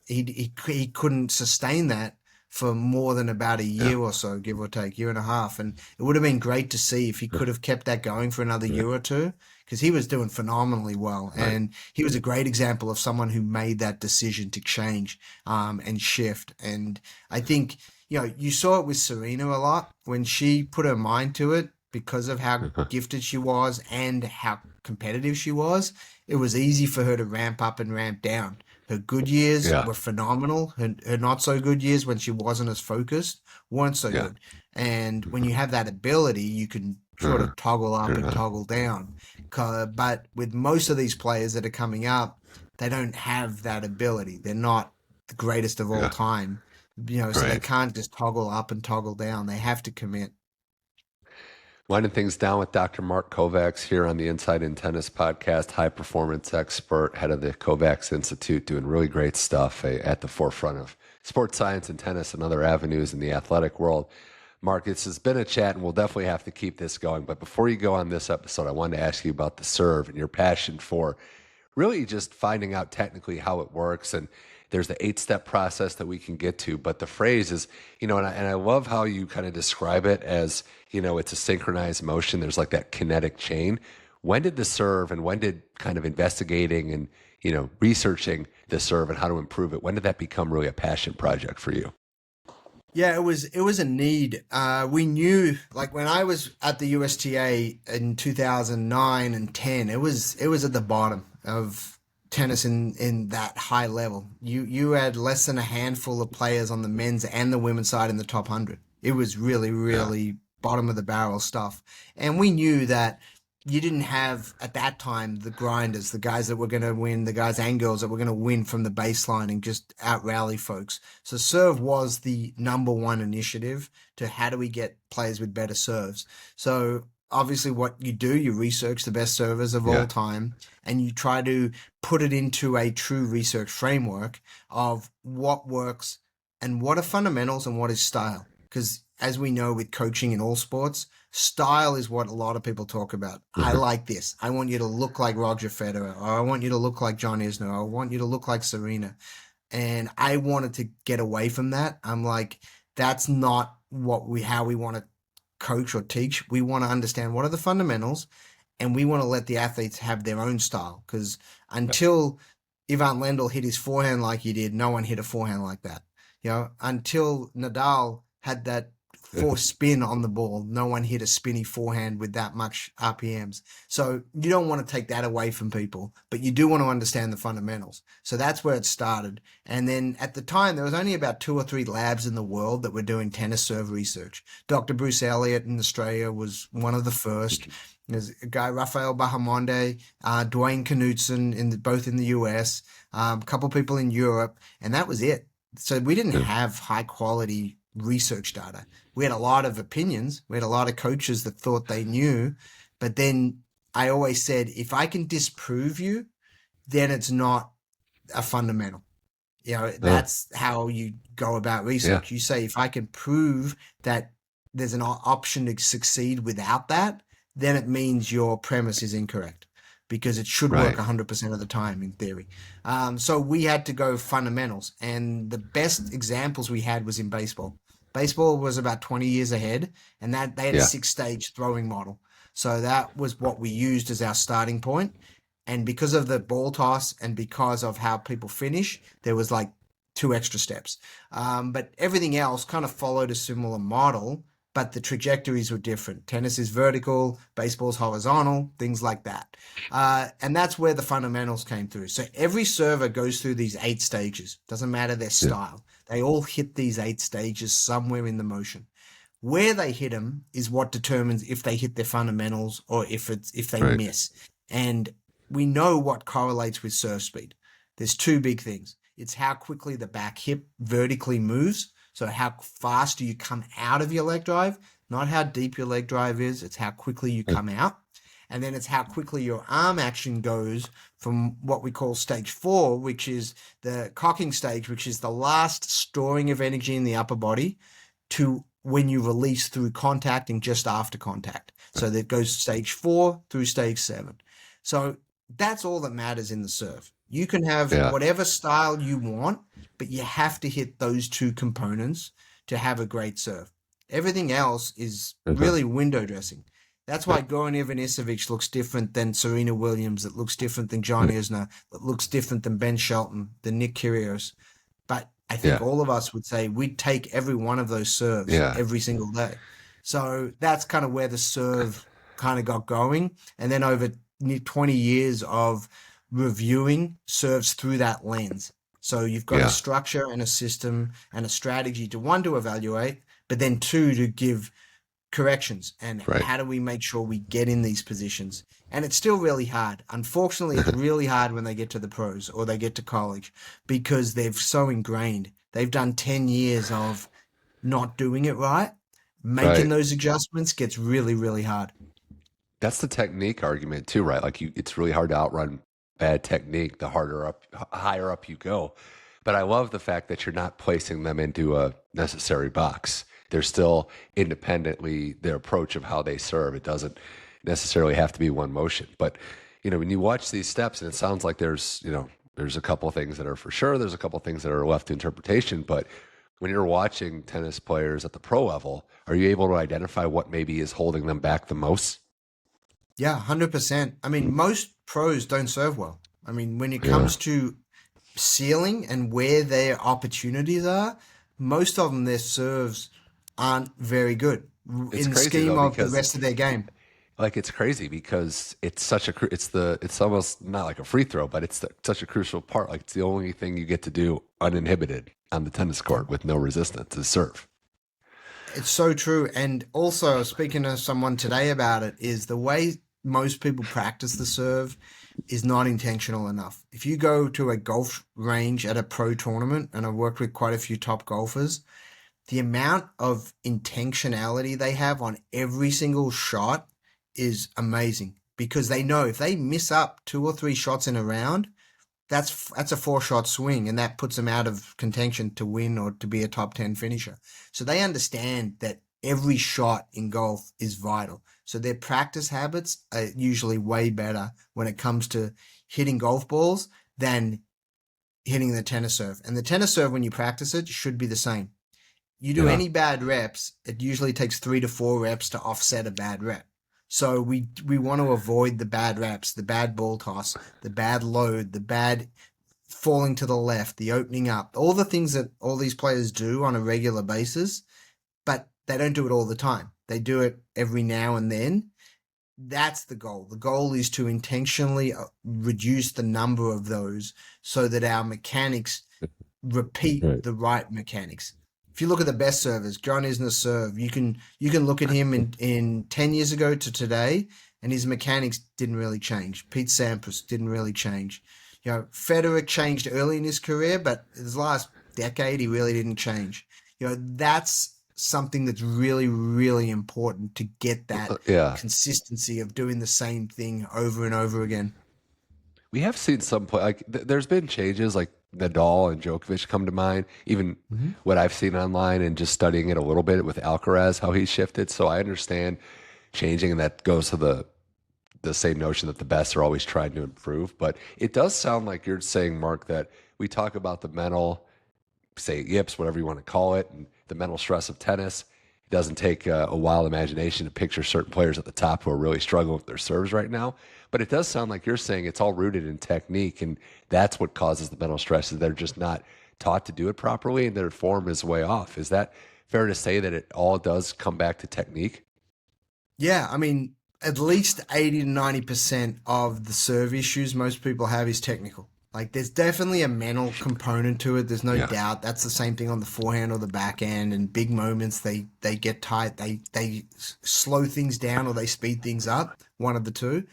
he couldn't sustain that for more than about a yeah, year or so, give or take, year and a half. And it would have been great to see if he could have kept that going for another yeah. year or two, because he was doing phenomenally well. Right. And he was a great example of someone who made that decision to change and shift. And I think, you saw it with Serena a lot when she put her mind to it because of how gifted she was and how competitive she was. It was easy for her to ramp up and ramp down. Her good years Yeah, were phenomenal. Her not so good years, when she wasn't as focused, weren't so yeah. good. And when you have that ability, you can sort Uh, of toggle up and uh, toggle down. But with most of these players that are coming up, they don't have that ability. They're not the greatest of all yeah, time, so they right. can't just toggle up and toggle down. They have to commit. Winding things down with Dr. Mark Kovacs here on the Inside in Tennis podcast, high performance expert, head of the Kovacs Institute, doing really great stuff at the forefront of sports science and tennis and other avenues in the athletic world. Mark, this has been a chat, and we'll definitely have to keep this going. But before you go on this episode, I wanted to ask you about the serve and your passion for really just finding out technically how it works. And there's the 8-step process that we can get to. But the phrase is, and I love how you kind of describe it as, it's a synchronized motion. There's like that kinetic chain. When did the serve and when did kind of investigating and, researching the serve and how to improve it, when did that become really a passion project for you? Yeah, it was a need. We knew, like, when I was at the USTA in 2009 and 10, it was at the bottom of tennis in that high level. You had less than a handful of players on the men's and the women's side in the top 100. It was really, Yeah. really bottom of the barrel stuff. And we knew that you didn't have at that time the grinders, the guys that were going to win, the guys and girls that were going to win from the baseline and just out rally folks. So serve was the number one initiative to how do we get players with better serves. So obviously what you do, you research the best servers of all Yeah. time and you try to put it into a true research framework of what works and what are fundamentals and what is style. Because as we know with coaching in all sports, style is what a lot of people talk about. I like this. I want you to look like Roger Federer, or I want you to look like John Isner, or I want you to look like Serena. And I wanted to get away from that. I'm like, that's not how we want to coach or teach. We want to understand what are the fundamentals, and we want to let the athletes have their own style. Because until Ivan Lendl hit his forehand like he did, no one hit a forehand like that. Until Nadal had that force spin on the ball. No one hit a spinny forehand with that much RPMs. So you don't want to take that away from people, but you do want to understand the fundamentals. So that's where it started. And then at the time, there was only about 2 or 3 labs in the world that were doing tennis serve research. Dr. Bruce Elliott in Australia was one of the first. There's a guy, Rafael Bahamonde, Dwayne Knutson, both in the US, a couple people in Europe, and that was it. So we didn't have high quality research data. We had a lot of opinions. We had a lot of coaches that thought they knew. But then I always said, if I can disprove you, then it's not a fundamental. That's how you go about research. You say, if I can prove that there's an option to succeed without that, then it means your premise is incorrect, because it should work 100% of the time in theory. So we had to go fundamentals. And the best examples we had was in baseball. Baseball was about 20 years ahead, and that they had a 6-stage throwing model. So that was what we used as our starting point. And because of the ball toss and because of how people finish, there was like 2 extra steps. But everything else kind of followed a similar model, but the trajectories were different. Tennis is vertical, baseball's horizontal, things like that. And that's where the fundamentals came through. So every server goes through these 8 stages. Doesn't matter their style. They all hit these 8 stages somewhere in the motion. Where they hit them is what determines if they hit their fundamentals or if they miss. And we know what correlates with serve speed. There's 2 big things. It's how quickly the back hip vertically moves. So how fast do you come out of your leg drive? Not how deep your leg drive is. It's how quickly you come out. And then it's how quickly your arm action goes from what we call stage 4, which is the cocking stage, which is the last storing of energy in the upper body, to when you release through contact and just after contact. So that goes stage 4 through stage 7. So that's all that matters in the serve. You can have whatever style you want, but you have to hit those 2 components to have a great serve. Everything else is really window dressing. That's why Goran Ivanisevic looks different than Serena Williams. It looks different than John Isner. It looks different than Ben Shelton, than Nick Kyrgios. But I think all of us would say we'd take every one of those serves every single day. So that's kind of where the serve kind of got going. And then over 20 years of reviewing serves through that lens. So you've got a structure and a system and a strategy to evaluate, but then 2, to give corrections. And how do we make sure we get in these positions? And it's still really hard. Unfortunately, it's really hard when they get to the pros or they get to college, because they're so ingrained. They've done 10 years of not doing it right. Making those adjustments gets really, really hard. That's the technique argument too, right? Like it's really hard to outrun bad technique the higher up you go. But I love the fact that you're not placing them into a necessary box. They're still independently their approach of how they serve. It doesn't necessarily have to be one motion. But when you watch these steps, and it sounds like there's a couple of things that are for sure, there's a couple of things that are left to interpretation. But when you're watching tennis players at the pro level, are you able to identify what maybe is holding them back the most? Yeah, 100%. I mean, most pros don't serve well. I mean, when it comes to ceiling and where their opportunities are, most of them, their serves aren't very good in the scheme of the rest of their game. Like, it's crazy because it's such a it's almost not like a free throw, but it's such a crucial part. Like, it's the only thing you get to do uninhibited on the tennis court with no resistance is serve. It's so true. And also, speaking to someone today about it, is the way most people practice the serve is not intentional enough. If you go to a golf range at a pro tournament, and I've worked with quite a few top golfers, the amount of intentionality they have on every single shot is amazing, because they know if they miss up 2 or 3 shots in a round, that's a 4-shot swing, and that puts them out of contention to win or to be a top 10 finisher. So they understand that every shot in golf is vital. So their practice habits are usually way better when it comes to hitting golf balls than hitting the tennis serve. And the tennis serve, when you practice it, should be the same. You do any bad reps, it usually takes 3 to 4 reps to offset a bad rep. So we want to avoid the bad reps, the bad ball toss, the bad load, the bad falling to the left, the opening up, all the things that all these players do on a regular basis. they don't do it all the time. They do it every now and then. That's the goal. The goal is to intentionally reduce the number of those so that our mechanics repeat the right mechanics. If you look at the best servers, John Isner serve, you can look at him in 10 years ago to today, and his mechanics didn't really change. Pete Sampras didn't really change. Federer changed early in his career, but his last decade, he really didn't change. That's something that's really, really important to get that consistency of doing the same thing over and over again. We have seen some play, like there's been changes like Nadal and Djokovic come to mind, even what I've seen online and just studying it a little bit with Alcaraz, how he shifted. So I understand changing, and that goes to the same notion that the best are always trying to improve. But it does sound like you're saying, Mark, that we talk about the mental, say yips, whatever you want to call it, and the mental stress of tennis. It doesn't take a wild imagination to picture certain players at the top who are really struggling with their serves right now. But it does sound like you're saying it's all rooted in technique, and that's what causes the mental stress, is they're just not taught to do it properly, and their form is way off. Is that fair to say, that it all does come back to technique? Yeah, I mean, at least 80 to 90% of the serve issues most people have is technical. Like, there's definitely a mental component to it. There's no doubt. That's the same thing on the forehand or the backhand. And big moments, they get tight. They slow things down or they speed things up, one of the two.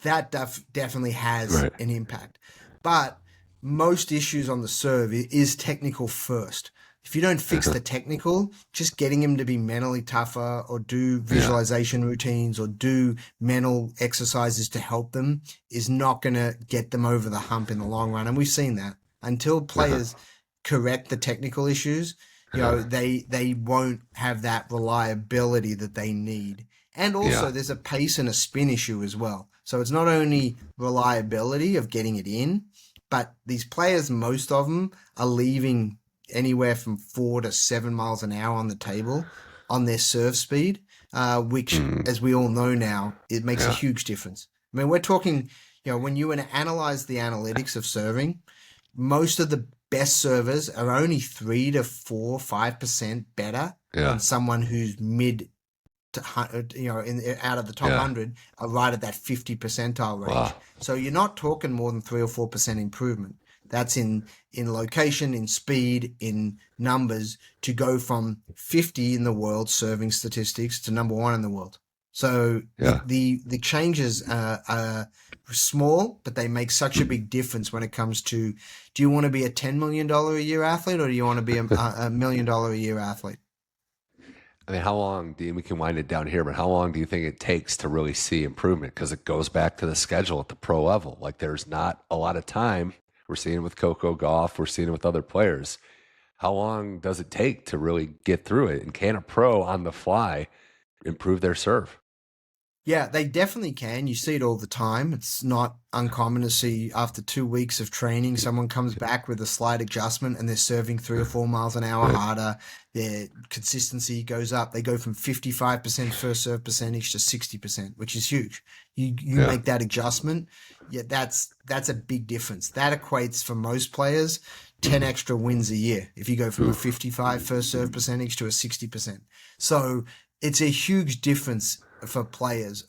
That definitely has an impact. But most issues on the serve is technical first. If you don't fix the technical, just getting him to be mentally tougher or do visualization routines or do mental exercises to help them is not going to get them over the hump in the long run. And we've seen that. Until players correct the technical issues, they won't have that reliability that they need. And also there's a pace and a spin issue as well. So it's not only reliability of getting it in, but these players, most of them are leaving anywhere from 4 to 7 miles an hour on the table on their serve speed, which, as we all know now, it makes a huge difference. I mean, we're talking, when you analyze the analytics of serving, most of the best servers are only 3 to 4, 5% better than someone who's mid to, out of the top 100 are right at that 50 percentile range. Wow. So you're not talking more than 3 or 4% improvement. That's in location, in speed, in numbers, to go from 50 in the world serving statistics to number 1 in the world. So the changes are small, but they make such a big difference when it comes to, do you want to be a $10 million a year athlete, or do you want to be a $1 million a year athlete? I mean, how long, Dean, we can wind it down here, but how long do you think it takes to really see improvement? Because it goes back to the schedule at the pro level. Like, there's not a lot of time. We're seeing it with Coco Gauff. We're seeing it with other players. How long does it take to really get through it? And can a pro on the fly improve their serve? Yeah, they definitely can. You see it all the time. It's not uncommon to see after 2 weeks of training, someone comes back with a slight adjustment and they're serving 3 or 4 miles an hour harder. Their consistency goes up. They go from 55% first serve percentage to 60%, which is huge. You make that adjustment. Yeah, that's a big difference. That equates for most players 10 extra wins a year if you go from a 55 first serve percentage to a 60%. So it's a huge difference for players,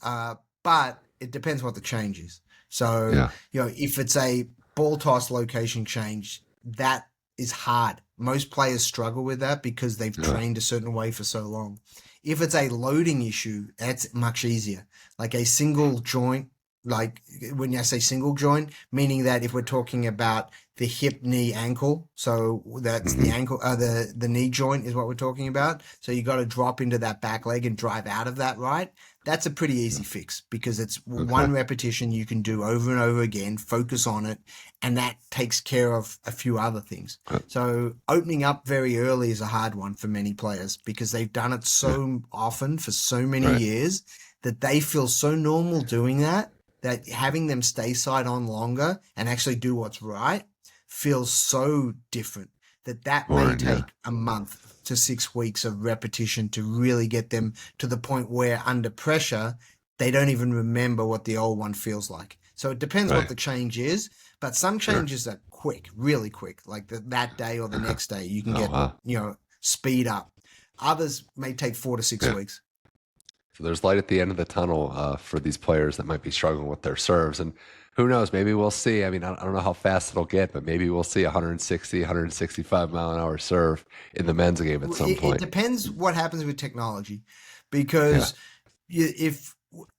but it depends what the change is. So, if it's a ball toss location change, that is hard. Most players struggle with that because they've trained a certain way for so long. If it's a loading issue, that's much easier. Like a single joint, like when I say single joint, meaning that if we're talking about the hip, knee, ankle, so that's the ankle, the knee joint is what we're talking about. So you got to drop into that back leg and drive out of that, right? That's a pretty easy fix because it's one repetition you can do over and over again, focus on it, and that takes care of a few other things. So opening up very early is a hard one for many players because they've done it so often for so many years that they feel so normal doing that having them stay side on longer and actually do what's right feels so different that may take a month to 6 weeks of repetition to really get them to the point where under pressure, they don't even remember what the old one feels like. So it depends what the change is, but some changes are quick, really quick, like that day or the next day, you can get, speed up. Others may take 4 to 6 weeks. So there's light at the end of the tunnel for these players that might be struggling with their serves. And who knows, maybe we'll see. I mean, I don't know how fast it'll get, but maybe we'll see 160, 165 mile an hour serve in the men's game at some point. It depends what happens with technology, because if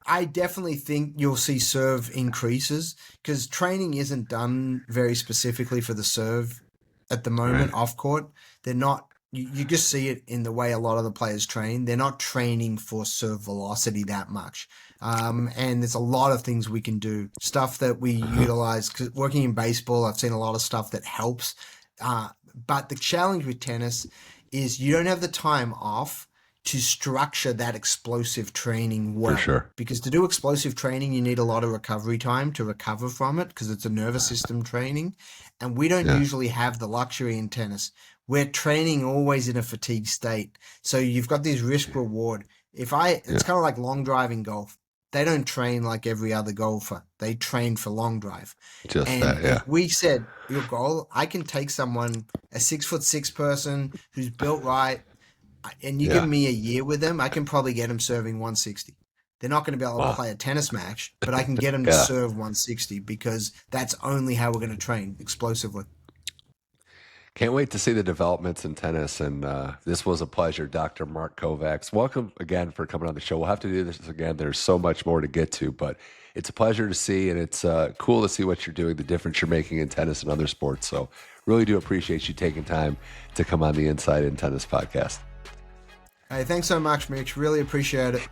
I definitely think you'll see serve increases, because training isn't done very specifically for the serve at the moment off court. They're not. You just see it in the way a lot of the players train. They're not training for serve velocity that much. And there's a lot of things we can do. Stuff that we utilize, because working in baseball, I've seen a lot of stuff that helps. But the challenge with tennis is you don't have the time off to structure that explosive training well. For sure. Because to do explosive training, you need a lot of recovery time to recover from it, because it's a nervous system training. And we don't usually have the luxury in tennis. We're training always in a fatigue state. So you've got this risk reward. It's kind of like long driving golf. They don't train like every other golfer. They train for long drive. If we said, your goal, I can take someone, a 6'6" person who's built right, and you give me a year with them, I can probably get them serving 160. They're not going to be able to play a tennis match, but I can get them to serve 160, because that's only how we're going to train explosively. Can't wait to see the developments in tennis. And this was a pleasure, Dr. Mark Kovacs. Welcome again for coming on the show. We'll have to do this again. There's so much more to get to, but it's a pleasure to see, and it's cool to see what you're doing, the difference you're making in tennis and other sports. So really do appreciate you taking time to come on the Inside in Tennis podcast. Hey, thanks so much, Mitch. Really appreciate it.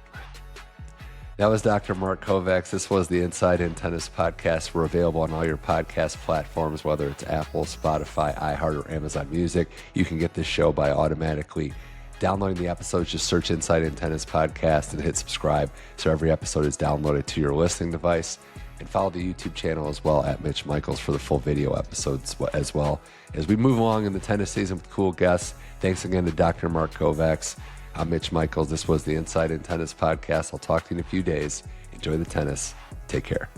That was Dr. Mark Kovacs. This was the Inside in Tennis podcast. We're available on all your podcast platforms, whether it's Apple, Spotify, iHeart, or Amazon Music. You can get this show by automatically downloading the episodes. Just search Inside in Tennis podcast and hit subscribe, so every episode is downloaded to your listening device. And follow the YouTube channel as well at Mitch Michals for the full video episodes as well. As we move along in the tennis season with cool guests, thanks again to Dr. Mark Kovacs. I'm Mitch Michals. This was the Inside in Tennis podcast. I'll talk to you in a few days. Enjoy the tennis. Take care.